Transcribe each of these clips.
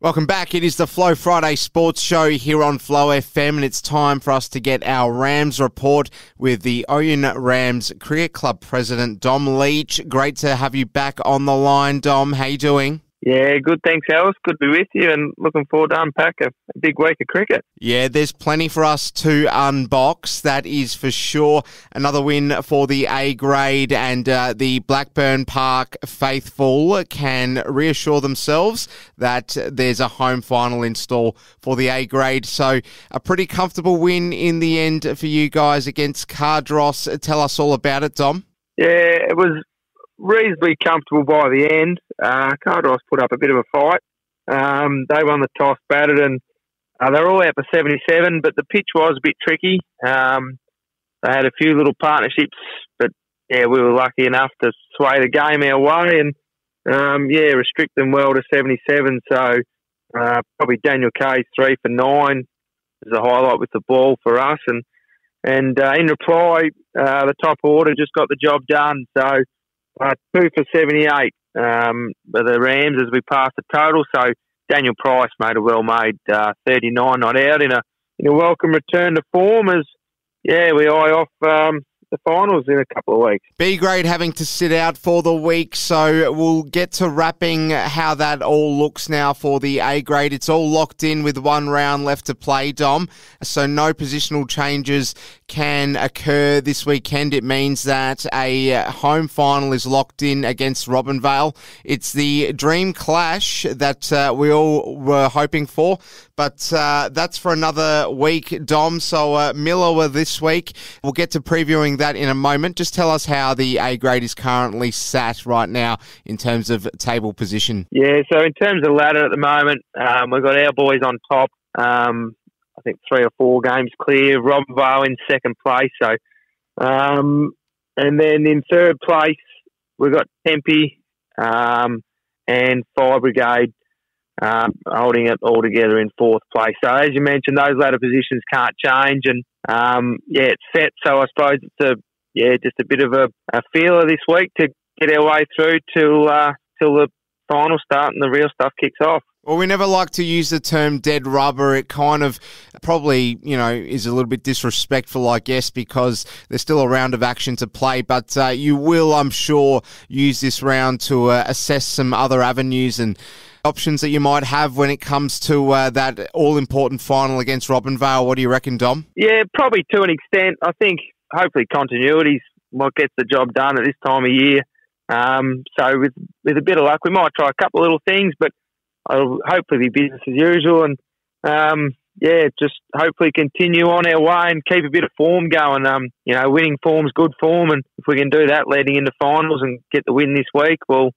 Welcome back. It is the Flow Friday Sports Show here on Flow FM, and it's time for us to get our Rams report with the Ouyen Rams Cricket Club President, Dom Leach. Great to have you back on the line, Dom. How you doing? Yeah, good. Thanks, Alice. Good to be with you and looking forward to unpack a big week of cricket. Yeah, there's plenty for us to unbox, that is for sure. Another win for the A grade, and the Blackburn Park faithful can reassure themselves that there's a home final in store for the A grade. So a pretty comfortable win in the end for you guys against Cardross. Tell us all about it, Dom. Yeah, it was reasonably comfortable by the end. Cardross put up a bit of a fight. They won the toss, batted, and they're all out for 77, but the pitch was a bit tricky. They had a few little partnerships, but yeah, we were lucky enough to sway the game our way and restrict them well to 77. So probably Daniel Kay's 3 for 9 is a highlight with the ball for us. And in reply, the top order just got the job done. So 2 for 78 for the Rams as we passed the total. So Daniel Price made a well-made 39 not out in a welcome return to form as we eye off the finals in a couple of weeks. B grade having to sit out for the week, so we'll get to wrapping how that all looks now for the A grade. It's all locked in with one round left to play, Dom, so no positional changes can occur this weekend. It means that a home final is locked in against Robinvale. It's the dream clash that we all were hoping for, but that's for another week, Dom. So Millewa this week. We'll get to previewing that in a moment. Just tell us how the A grade is currently sat right now in terms of table position. Yeah, so in terms of ladder at the moment, we've got our boys on top. I think 3 or 4 games clear. Robinvale in second place. So, and then in third place, we've got Tempe and Fire Brigade holding it all together in fourth place. So as you mentioned, those ladder positions can't change, and it's set. So I suppose it's just a bit of a feeler this week to get our way through till the final start and the real stuff kicks off. Well, we never like to use the term dead rubber. It kind of probably, is a little bit disrespectful, I guess, because there's still a round of action to play. But you will, I'm sure, use this round to assess some other avenues and options that you might have when it comes to that all-important final against Robinvale. What do you reckon, Dom? Yeah, probably to an extent. I think hopefully continuity is what gets the job done at this time of year. So with a bit of luck, we might try a couple of little things, but it'll hopefully be business as usual, and just hopefully continue on our way and keep a bit of form going. Winning form's good form, and if we can do that leading into finals and get the win this week, well,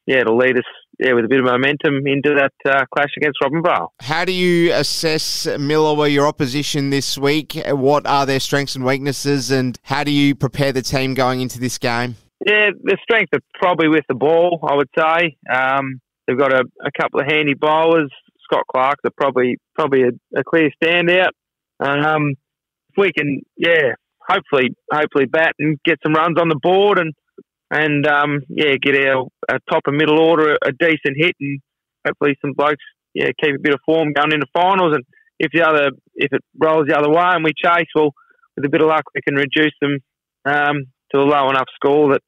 it'll lead us with a bit of momentum into that clash against Robinvale. How do you assess Millewa, your opposition this week? What are their strengths and weaknesses, and how do you prepare the team going into this game? Yeah, the strength are probably with the ball, I would say. They've got a couple of handy bowlers. Scott Clark's are probably a clear standout. If we can, hopefully bat and get some runs on the board and get our top and middle order a decent hit, and hopefully some blokes keep a bit of form going into finals. And if it rolls the other way and we chase, well, with a bit of luck we can reduce them to a low enough score that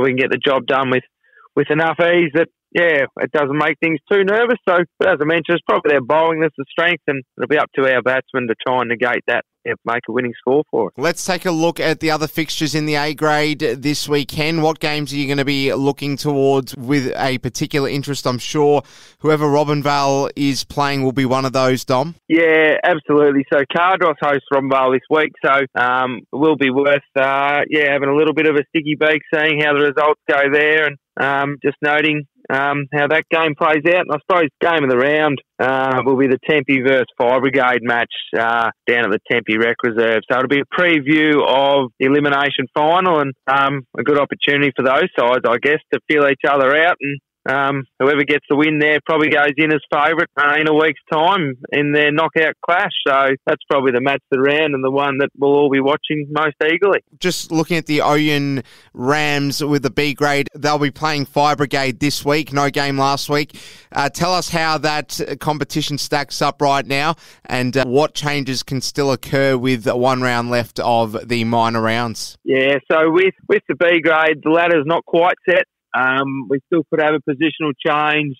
we can get the job done with enough ease that it doesn't make things too nervous. So, but as I mentioned, it's probably their bowling that's the strength, and it'll be up to our batsmen to try and negate that and make a winning score for it. Let's take a look at the other fixtures in the A grade this weekend. What games are you going to be looking towards with a particular interest? I'm sure whoever Robinvale is playing will be one of those, Dom. Yeah, absolutely. So Cardross hosts Robinvale this week, so it will be worth having a little bit of a sticky beak, seeing how the results go there, and just noting how that game plays out. And I suppose game of the round will be the Tempe versus Fire Brigade match down at the Tempe Rec Reserve. So it'll be a preview of the elimination final, and a good opportunity for those sides, I guess, to feel each other out whoever gets the win there probably goes in as favourite in a week's time in their knockout clash. So that's probably the match of the round and the one that we'll all be watching most eagerly. Just looking at the Ouyen Rams with the B grade, they'll be playing Fire Brigade this week. No game last week. Tell us how that competition stacks up right now and what changes can still occur with 1 round left of the minor rounds. Yeah, so with the B grade, the ladder's not quite set. We still could have a positional change.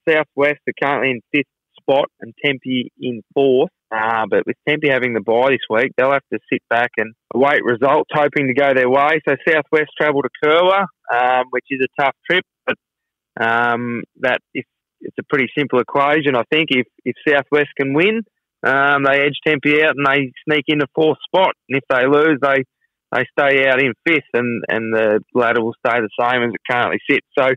Southwest are currently in 5th spot and Tempe in 4th. But with Tempe having the bye this week, they'll have to sit back and await results, hoping to go their way. So Southwest travel to Kerwa, which is a tough trip, but that it's a pretty simple equation. I think if Southwest can win, they edge Tempe out and they sneak into 4th spot. And if they lose, they stay out in 5th, and the ladder will stay the same as it currently sits. So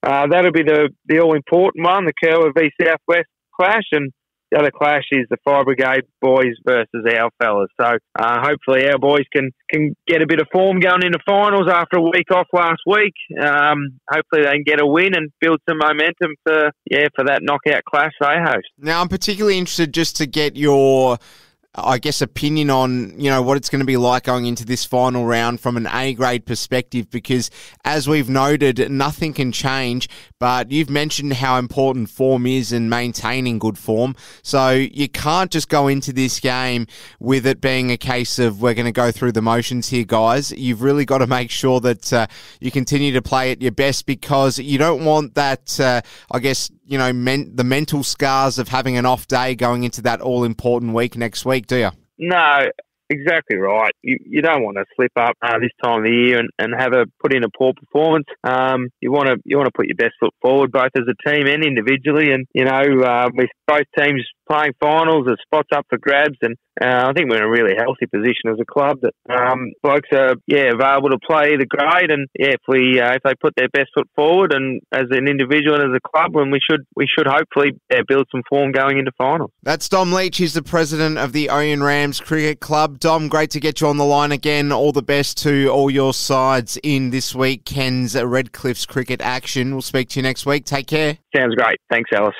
that'll be the all-important one, the Kerwa v Southwest clash, and the other clash is the Fire Brigade boys versus our fellas. So hopefully our boys can get a bit of form going into finals after a week off last week. Hopefully they can get a win and build some momentum for that knockout clash they host. Now I'm particularly interested just to get your opinion on, what it's going to be like going into this final round from an A-grade perspective, because as we've noted, nothing can change, but you've mentioned how important form is and maintaining good form. So you can't just go into this game with it being a case of we're going to go through the motions here, guys. You've really got to make sure that you continue to play at your best, because you don't want that, the mental scars of having an off day going into that all-important week next week, do you? No, exactly right. You don't want to slip up this time of the year and put in a poor performance. You want to put your best foot forward, both as a team and individually. And with both teams playing finals, there's spots up for grabs, and I think we're in a really healthy position as a club that blokes are available to play the grade, and if they put their best foot forward and as an individual and as a club, then we should hopefully build some form going into finals. That's Dom Leach. He's the president of the Ouyen Rams Cricket Club. Dom, great to get you on the line again. All the best to all your sides in this weekend's Redcliffs cricket action. We'll speak to you next week. Take care. Sounds great. Thanks, Alice.